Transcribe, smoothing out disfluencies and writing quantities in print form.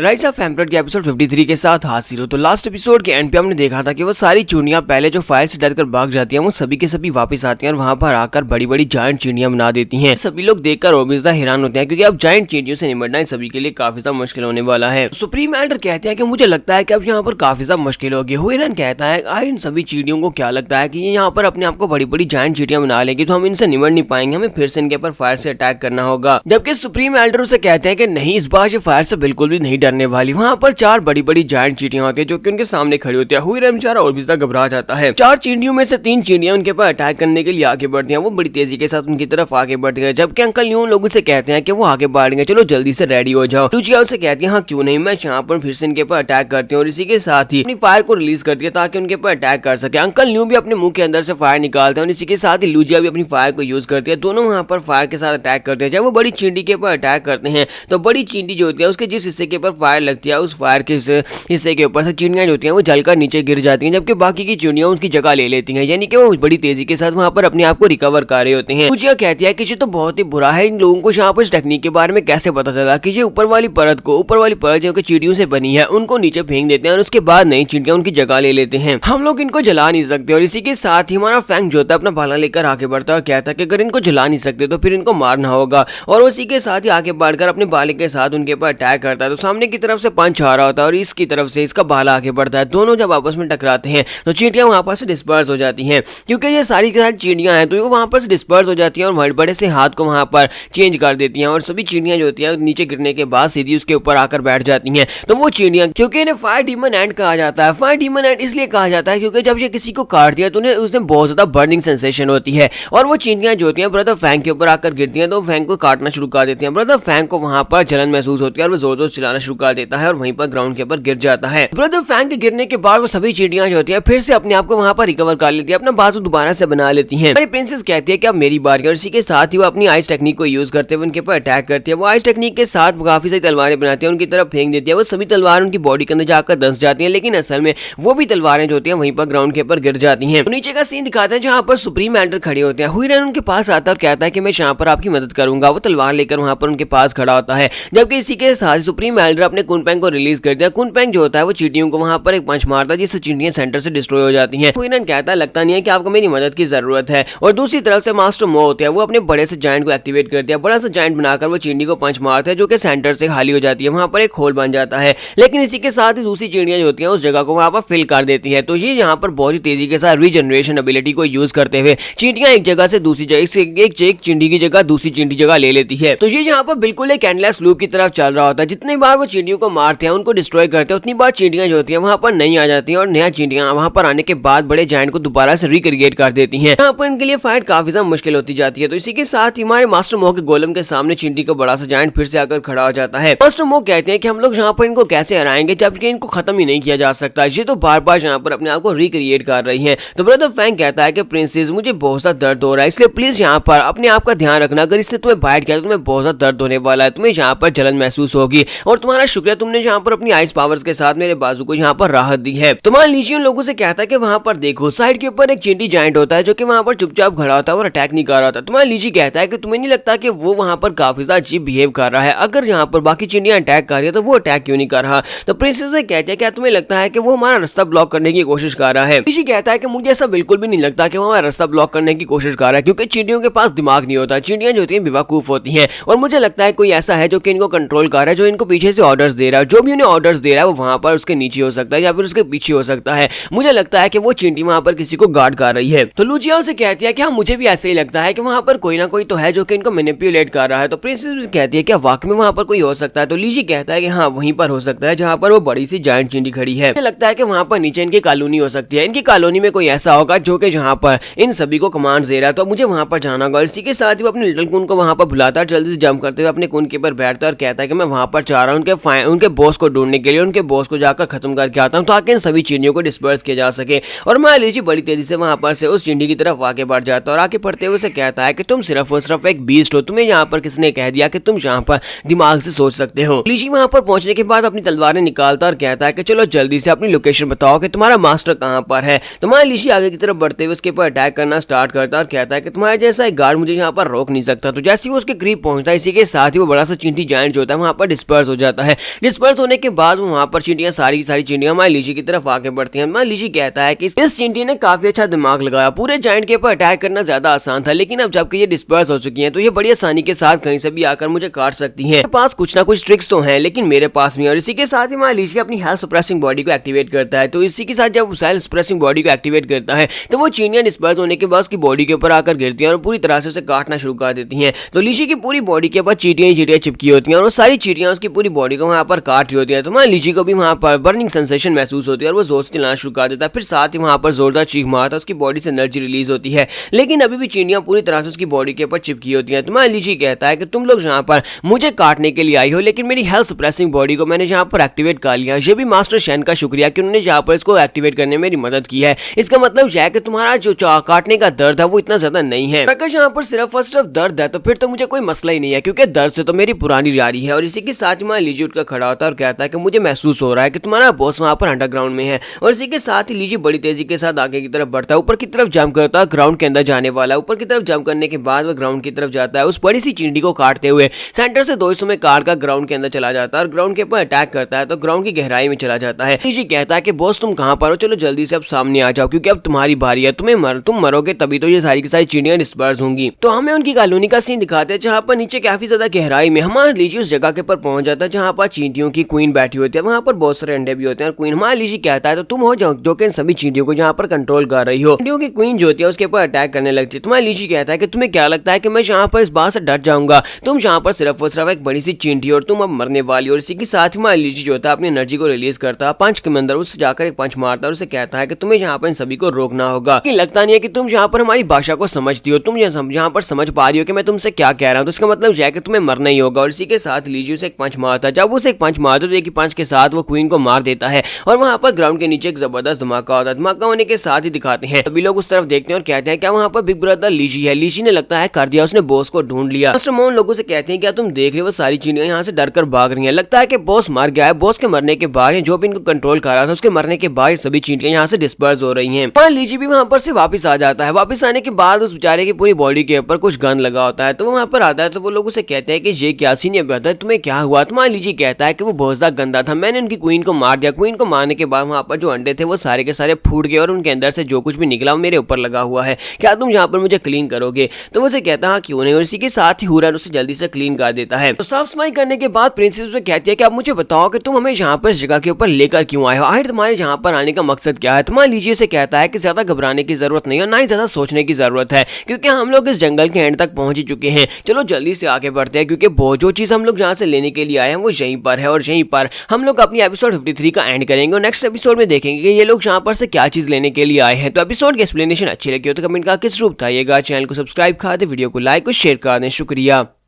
Rise of emperor के episode 53 के साथ हाजिर हो। तो लास्ट एपिसोड के एंड पे हमने देखा था कि वो सारी चूड़ियां पहले जो फायर से डरकर भाग जाती हैं वो सभी के सभी वापस आती हैं और वहां पर आकर बड़ी बड़ी जायंट चींटियां बना देती हैं। सभी लोग देखकर और भी ज्यादा हैरान होते हैं क्योंकि अब जायंट चींटियों से निपटना इन सभी के लिए काफी ज्यादा मुश्किल होने वाला है। सुप्रीम एल्डर कहते हैं कि मुझे लगता है कि अब यहाँ पर काफी ज्यादा मुश्किल होगी। हुइरन कहता है इन सभी चींटियों को क्या लगता है कि ये यहाँ पर अपने आप को बड़ी बड़ी जायंट चींटियां बना लेंगी तो हम इनसे निपट नहीं पाएंगे, हमें फिर से इनके ऊपर फायर से अटैक करना होगा। जबकि सुप्रीम एल्डर उसे कहते हैं कि नहीं, इस बार ये फायर से बिल्कुल भी नहीं डरने वाली। वहाँ पर चार बड़ी बड़ी जायंट चींटियां होती है जो कि उनके सामने खड़ी होती है। हुइरन बेचारा और भी ज्यादा घबरा जाता है। चार चींटियों में से तीन चींटियां उनके पर अटैक करने के लिए आगे बढ़ती हैं। वो बड़ी तेजी के साथ उनकी तरफ आगे बढ़ती है, जबकि अंकल न्यू लोगों से कहते हैं कि वो आगे बढ़ेंगे, चलो जल्दी से रेडी हो जाओ। लुचिया उसे कहती है हाँ क्यों नहीं, मैं यहाँ पर फिर से इनके पर अटैक करती हूँ और इसी के साथ ही अपनी फायर को रिलीज करती है ताकि उनके पर अटैक कर सके। अंकल न्यू भी अपने मुंह के अंदर से फायर निकालते हैं और इसी के साथ ही लुचिया भी अपनी फायर को यूज करती है। दोनों वहाँ पर फायर के साथ अटैक करते हैं। जब वो बड़ी चींटी के ऊपर अटैक करते हैं तो बड़ी चींटी जो होती है उसके जिस हिस्से के ऊपर फायर लगती है उस फायर के हिस्से के ऊपर से चींटियां जो होती हैं वो जलकर नीचे गिर जाती हैं, जबकि बाकी की चींटियां उसकी जगह ले लेती हैं, यानी कि वो बड़ी तेजी के साथ वहां पर अपने आप को रिकवर कर रहे होते हैं। लुचिया कहती है कि ये तो बहुत ही बुरा है, इन लोगों को यहाँ पर इस टेक्निक के बारे में कैसे पता चला कि ये ऊपर वाली परत जो कि चींटियों से बनी है उनको नीचे फेंक देते हैं और उसके बाद नई चींटियां उनकी जगह ले लेते हैं। हम लोग इनको जला नहीं सकते। और इसी के साथ ही हमारा फैंग जो होता है अपना भाला लेकर आगे बढ़ता है और कहता है कि अगर इनको जला नहीं सकते तो फिर इनको मारना होगा। और उसी के साथ ही आगे बढ़कर अपने भाले के साथ उनके ऊपर अटैक करता है। तो सामने की तरफ से पंच आ रहा होता है और इसकी तरफ से इसका भाला आगे बढ़ता है। दोनों जब आपस में टकराते हैं तो चींटियां वहां पर से डिस्पर्स हो जाती हैं। क्योंकि ये सारी के सारी चींटियां हैं तो वो वहां पर से डिस्पर्स हो जाती हैं और बड़े से हाथ को वहां पर चेंज कर देती हैं और सभी चींटियां जो होती हैं नीचे गिरने के बाद सीधी उसके ऊपर आकर बैठ जाती हैं। तो वो चींटियां, क्योंकि इन्हें फायर डीमन एंट कहा जाता है। फायर डीमन एंट इसलिए कहा जाता है क्योंकि जब ये किसी को काटती है तो उन्हें उसमें बहुत ज्यादा बर्निंग सेंसेशन होती है और वो चींटियां जो होती हैं ब्रदर फैंग के ऊपर आकर गिरती हैं तो फैंग को काटना शुरू कर देती हैं। ब्रदर फैंग को वहां पर जलन महसूस होती है और वो जोर जोर चिल्लाना शुरू कर देता है और वहीं पर ग्राउंड के ऊपर गिर जाता है। ब्रदर फैंग के गिरने के बाद वो सभी चींटियां जो होती हैं फिर से अपने आप को वहां पर रिकवर कर लेती है, अपना बाजू दोबारा से बना लेती हैं। हमारी प्रिंसेस कहती है कि अब मेरी बारी है और इसी के साथ ही वो अपनी आइस टेक्निक को यूज करते हुए उनके ऊपर अटैक करती है। वो आइस टेक्निक के साथ काफी सारी तलवारें बनाती है, उनकी तरफ फेंक देती है। वो सभी तलवारें उनकी बॉडी के अंदर जाकर धंस जाती हैं, लेकिन असल में वो भी तलवारें जो होती हैं वहीं पर ग्राउंड के ऊपर गिर जाती हैं। तो नीचे का सीन दिखाते हैं जहां पर सुप्रीम एल्डर खड़े होते हैं। हुइरन उनके पास आता है और कहता है कि मैं यहाँ पर आपकी मदद करूंगा। वो तलवार लेकर वहां पर उनके पास खड़ा होता है, जबकि इसी के साथ सुप्रीम एल्डर अपने कुनपेंग को रिलीज करते हैं। कुनपेंग जो होता है वो चींटियों को वहां पर एक पंच मारता है जिससे चींटियां सेंटर से डिस्ट्रॉय हो जाती हैं। हुइरन कहता है लगता नहीं है कि आपको मेरी मदद की जरूरत है। और दूसरी तरफ से मास्टर मो होते हैं, वो अपने बड़े से जायंट को एक्टिवेट करते हैं। बड़ा सा जायंट बनाकर वो चींटी को पंच मारते हैं जो कि सेंटर से खाली हो जाती है, वहां पर एक होल बन जाता है। लेकिन इसी के साथ ही दूसरी चींटियां जो होती हैं उस जगह को वहां पर फिल कर देती है। तो ये यहाँ पर बहुत ही तेजी के साथ रीजनरेशन एबिलिटी को यूज करते हुए चींटियां एक जगह से दूसरी जगह, एक चींटी की जगह दूसरी चींटी जगह ले लेती है। तो ये यहाँ पर बिल्कुल एक एंडलेस लूप की तरफ चल रहा होता है। जितनी बार वो चींटियों को मारते हैं उनको डिस्ट्रॉय करते हैं उतनी बार चींटियां जो होती हैं वहां पर नहीं आ जाती हैं और नया चींटियां वहां पर आने के बाद बड़े जायंट को दोबारा से रिक्रिएट कर देती हैं। यहाँ पर इनके लिए फाइट काफी ज्यादा मुश्किल होती जाती है। तो इसी के साथ ही हमारे मास्टर मो के गोलम के सामने चींटी का बड़ा सा जायंट फिर से आकर खड़ा हो जाता है। मास्टर मो कहते हैं कि हम लोग यहाँ पर इनको कैसे हराएंगे जबकि इनको खत्म ही नहीं किया जा सकता, ये तो बार बार यहाँ पर अपने आप को रिक्रिएट कर रही है। तो ब्रदर फैंग कहता है कि प्रिंसेस मुझे बहुत ज्यादा दर्द हो रहा है, इसलिए प्लीज यहाँ पर अपने आप का ध्यान रखना। अगर इससे तुम्हें बाइट किया तो तुम्हें बहुत ज्यादा दर्द होने वाला है, तुम्हें यहाँ पर जलन महसूस होगी। और तुम्हारा शुक्रिया तुमने यहाँ पर अपनी आइस पावर्स के साथ मेरे बाजू को यहाँ पर राहत दी है। तो मान लीजिए उन लोगों से कहता है कि वहां पर देखो साइड के ऊपर एक चींटी जायंट होता है जो कि वहां पर चुपचाप खड़ा होता है और अटैक नहीं कर रहा होता। तो मान लीजिए कहता है कि तुम्हें नहीं लगता कि वो वहां पर काफी ज्यादा अजीब बिहेव कर रहा है, अगर यहाँ पर बाकी चींटियां अटैक कर रही है तो वो अटैक क्यों नहीं कर रहा। तो प्रिंसेस ने कहते हैं क्या तुम्हें लगता है कि वो हमारा रास्ता ब्लॉक करने की कोशिश कर रहा है। ऋषि कहता है कि मुझे ऐसा बिल्कुल भी नहीं लगता कि वो हमारा रास्ता ब्लॉक करने की कोशिश कर रहा है, क्योंकि चींटियों के पास दिमाग नहीं होता। चींटियां जो होती हैं बेवकूफ होती हैं और मुझे लगता है कोई ऐसा है जो कि इनको कंट्रोल कर रहा है, जो इनको पीछे से ऑर्डर्स दे रहा है। जो भी उन्हें ऑर्डर्स दे रहा है वो वहां पर उसके नीचे हो सकता है या फिर उसके पीछे हो सकता है। मुझे लगता है कि वो चींटी वहां पर किसी को गार्ड कर रही है। तो लुचिया उसे कहती है कि हाँ मुझे भी ऐसे ही लगता है कि वहां पर कोई ना कोई तो है जो कि इनको मैनिपुलेट कर रहा है। तो प्रिंसेस कहती है कि वाकई में वहां पर कोई हो सकता है। तो लीजी कहता है कि हाँ वहीं पर हो सकता है जहां पर वो बड़ी सी जायंट चींटी खड़ी है। मुझे लगता है कि वहां पर नीचे इनकी कॉलोनी हो सकती है, इनकी कॉलोनी में कोई ऐसा होगा जो कि जहां पर इन सभी को कमांड दे रहा है। तो मुझे वहां पर जाना होगा। इसी के साथ ही वो अपने लिटिल कून को वहां पर बुलाता है, जल्दी से जंप करते हुए अपने कून के ऊपर बैठता है और कहता है कि मैं वहां पर चाह रहा हूँ उनके बॉस को ढूंढने के लिए, उनके बॉस को जाकर खत्म करके आता हूँ ताकि इन सभी चींटियों को डिस्पर्स किया जा सके। और मान लीजिए बड़ी तेजी से वहां पर से उस चींटी की तरफ आगे बढ़ जाता है और आगे बढ़ते हुए उसे कहता है कि तुम सिर्फ और सिर्फ एक बीस्ट हो, तुम्हें यहाँ पर किसने कह दिया कि तुम यहाँ पर दिमाग से सोच सकते हो। लीजी वहां पर पहुंचने के बाद अपनी तलवारें निकालता और कहता है कि चलो जल्दी से अपनी लोकेशन बताओ कि तुम्हारा मास्टर कहां पर है। तो मान लीजिए आगे की तरफ बढ़ते हुए उसके ऊपर अटैक करना स्टार्ट करता है और कहता है कि तुम्हारे जैसा एक गार्ड मुझे यहाँ पर रोक नहीं सकता। तो जैसे ही वो उसके करीब पहुंचता है इसी के साथ ही वो बड़ा सा चींटी जायंट जो होता है वहां पर डिस्पर्स हो जाता जाता है। डिस्पर्स होने के बाद वहाँ पर चींटियां सारी चींटियां हमारे लीची की तरफ आके बढ़ती हैं। हमारा लीची कहता है कि इस चींटी ने काफी अच्छा दिमाग लगाया, पूरे जायंट के ऊपर अटैक करना ज्यादा आसान था, लेकिन अब जबकि ये डिस्पर्स हो चुकी हैं तो ये बड़ी आसानी के साथ कहीं से भी आकर मुझे काट सकती हैं। मेरे पास कुछ ना कुछ ट्रिक्स तो हैं, लेकिन मेरे पास भी। और इसी के साथ ही हमारा लीची अपनी हेल्थ सप्रेसिंग बॉडी को एक्टिवेट करता है। तो इसी के साथ जब हेल्थ सप्रेसिंग बॉडी को एक्टिवेट करता है तो वो चींटियां डिस्पर्स होने के बाद उसकी बॉडी के ऊपर आकर गिरती हैं और पूरी तरह से उसे काटना शुरू कर देती हैं। तो लीची की पूरी बॉडी के ऊपर चींटियां चिपकी होती हैं और वो सारी चींटियां उसकी पूरी बॉडी को वहां पर काट रही होती है। तो हमारे लीची को भी वहां पर बर्निंग सेंसेशन महसूस होती है और वो जोर से चिल्लाना शुरू कर देता है। फिर साथ ही वहां पर जोरदार चीख मारता है, उसकी बॉडी से एनर्जी रिलीज होती है, लेकिन अभी भी चींटियां पूरी तरह से उसकी बॉडी के ऊपर चिपकी होती हैं। तो हमारा लीची कहता है कि तुम लोग यहाँ पर मुझे काटने के लिए आई हो, लेकिन मेरी हेल्थ सप्रेसिंग बॉडी को मैंने यहाँ पर एक्टिवेट कर लिया। ये भी मास्टर शेन का शुक्रिया कि उन्होंने यहाँ पर इसको एक्टिवेट करने में मेरी मदद की है। इसका मतलब यह है कि तुम्हारा जो काटने का दर्द है वो इतना ज्यादा नहीं है। अगर यहाँ पर सिर्फ और सिर्फ दर्द है तो फिर तो मुझे कोई मसला ही नहीं है, क्योंकि दर्द से तो मेरी पुरानी जारी है। और इसी के साथ हमारा लीची उठकर खड़ा होता है और कहता है कि मुझे महसूस हो रहा है कि तुम्हारा बॉस वहां पर अंडरग्राउंड में है। और इसी के साथ ही लीची बड़ी तेजी के साथ आगे की तरफ बढ़ता है, ऊपर की तरफ जंप करता है, ग्राउंड के अंदर जाने वाला है। ऊपर की तरफ जंप करने के बाद वह ग्राउंड की तरफ जाता है, उस बड़ी सी चींटी को काटते हुए सेंटर से 2 हिस्सों में काट कर ग्राउंड के अंदर चला जाता है और ग्राउंड के ऊपर अटैक करता है। तो ग्राउंड की गहराई में चला जाता है। लीची कहता है कि बॉस तुम कहां पर हो, चलो जल्दी से अब सामने आ जाओ, क्योंकि अब तुम्हारी बारी है। तुम मरोगे तभी तो ये सारी की सारी चींटियां डिस्पर्स होंगी। तो हमें उनकी कॉलोनी का सीन दिखाते हैं, जहां पर नीचे काफी ज्यादा गहराई में हमारा लीची उस जगह के ऊपर पहुंच जाता है जहां पर चींटियों की क्वीन बैठी होती है। वहां पर बहुत सारे अंडे भी होते हैं और क्वीन हमारा लीची कहता है तो तुम हो जो कि इन सभी चींटियों को यहाँ पर कंट्रोल कर रही हो। चींटियों की क्वीन जो होती है उसके ऊपर अटैक करने लगती है। तुम्हारा लीची कहता है कि तुम्हें क्या लगता है कि मैं यहाँ पर इस बात से डर जाऊंगा? तुम यहाँ पर सिर्फ और सिर्फ एक बड़ी सी चींटी और तुम अब मरने वाली हो। और इसी के साथ ही हमारा लीची जो होता है अपनी एनर्जी को रिलीज करता है, पंच के अंदर उससे जाकर एक पंच मारता है और उसे कहता है कि तुम्हें यहाँ पर इन सभी को रोकना होगा। लगता नहीं है कि तुम यहाँ पर हमारी भाषा को समझती हो, तुम यहाँ पर समझ पा रही हो कि मैं तुमसे क्या कह रहा हूँ। तो इसका मतलब यह है कि तुम्हें मरना ही होगा। और इसी के साथ लीची उसे एक पंच मारता है। जब उसे एक पंच मारता है तो एक ही पंच के साथ वो क्वीन को मार देता है और वहां पर ग्राउंड के नीचे एक जबरदस्त धमाका होता है। धमाका होने के साथ ही दिखाते हैं सभी लोग उस तरफ देखते हैं और कहते हैं क्या वहां पर बिग ब्रदर लीची है। लीची ने लगता है कर दिया, उसने बॉस को ढूंढ लिया। मास्टर मोहन लोगों से कहते हैं क्या तुम देख रहे हो सारी चींटियां यहाँ से डर कर भाग रही हैं। लगता है कि बॉस मर गया है। बॉस के मरने के बाद जो भी इनको कंट्रोल कर रहा था उसके मरने के बाद सभी चींटियां यहाँ से डिस्पर्स हो रही हैं। लीची भी वहां पर से वापस आ जाता है। वापस आने के बाद उस बेचारे की पूरी बॉडी के ऊपर कुछ गन लगा होता है। तो वो वहां पर आता है तो वो लोग उसे कहते हैं कि ये क्या सीनियर ब्रदर तुम्हें क्या हुआ? तुम्हारा लीची कहता है कि वो बहुत ज्यादा गंदा था, मैंने उनकी क्वीन को मार दिया। क्वीन को मारने के बाद वहां पर जो अंडे थे वो सारे के सारे फूट गए और उनके अंदर से जो कुछ भी निकला वो मेरे ऊपर लगा हुआ है। क्या तुम यहाँ पर मुझे क्लीन करोगे? तो मुझे कहता है क्यों नहीं। और इसी के साथ ही हुरन उसे जल्दी से क्लीन कर देता है। तो साफ सफाई करने के बाद प्रिंसेस उसे कहती है कि आप मुझे बताओ कि तुम हमें यहाँ पर इस जगह के ऊपर लेकर क्यों आए हो? आखिर तुम्हारे यहाँ पर आने का मकसद क्या है? तुम्हारा लीची से कहता है कि ज्यादा घबराने की जरूरत नहीं है, ना ही ज्यादा सोचने की जरूरत है, क्योंकि हम लोग इस जंगल के एंड तक पहुंच ही चुके हैं। चलो जल्दी से आगे बढ़ते हैं, क्योंकि जो चीज हम लोग यहाँ से लेने के लिए आए हैं वो यहीं पर है और यहीं पर हम लोग अपनी एपिसोड 53 का एंड करेंगे और नेक्स्ट एपिसोड में देखेंगे कि ये लोग यहाँ पर से क्या चीज लेने के लिए आए हैं। तो एपिसोड की एक्सप्लेनेशन अच्छी लगी हो तो कमेंट करके जरूर बताइएगा। चैनल को सब्सक्राइब कर दे, वीडियो को लाइक और शेयर कर दें। शुक्रिया।